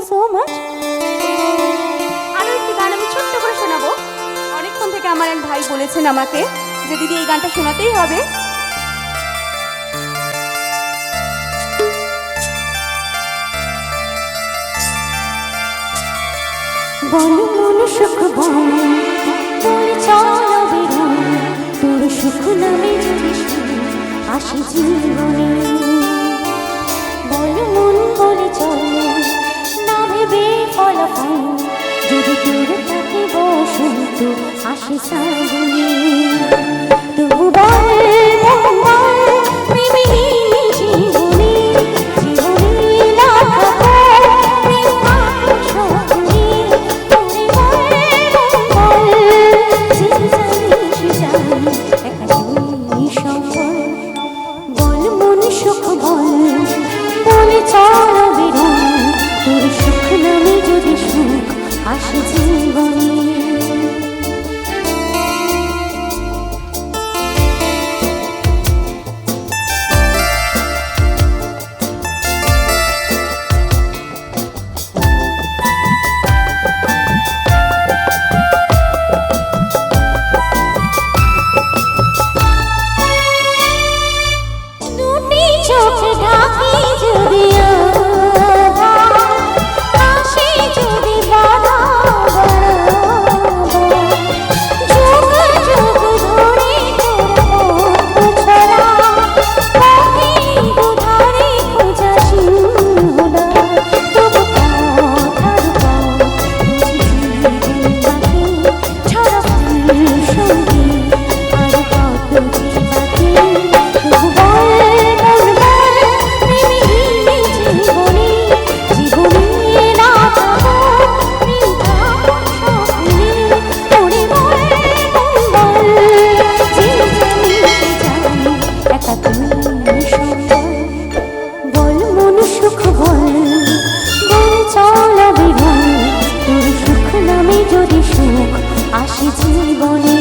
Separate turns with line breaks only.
So much.
আরো একটি গান আমি ছোট্ট করে শোনাবো। অনেকক্ষণ থেকে আমার এক ভাই বলেছেন আমাকে যে দিদি এই গানটা শোনাতেই হবে।
বল মন সুখ বল, বল চল বেরো, তোর সুখ নামে যদি আসে জীবনে। বল মন বলে চল, না ভেবে ফলাফল, যদি তোর তাকে বসন্ত আসে শ্রাবণে। তবু বল মন বল, প্রেমহীন জীবনে, জীবনে না থাকো প্রেম স্বপ্নে। তোরে বল মন বল, সিজানি একা তুই সম্বল। বল মন সুখ বল, বলে চল বেরো, তোর সুখ নামে যদি সুখ আসে জীবনে। দুটি চোখ ঢাকি যদি আসে যদি বাধা যুগ যুগ ধরে তোর ছড়া পথে দুধারে খোঁজা সিংহনা। তবু কথার বাকি ছড়া সঙ্গে আর কত যে বাকি। তবু বল মন বল, প্রেমহীন জীবনে, জীবনে না থাকো প্রেম থাকো স্বপ্নে। তোরে বল মন বল, যে জানি সে জানি একা তুই সম্বল। বল মন সুখ বল, বল চল বেরো, তোর সুখ নামে যদি সুখ আসে জীবনে।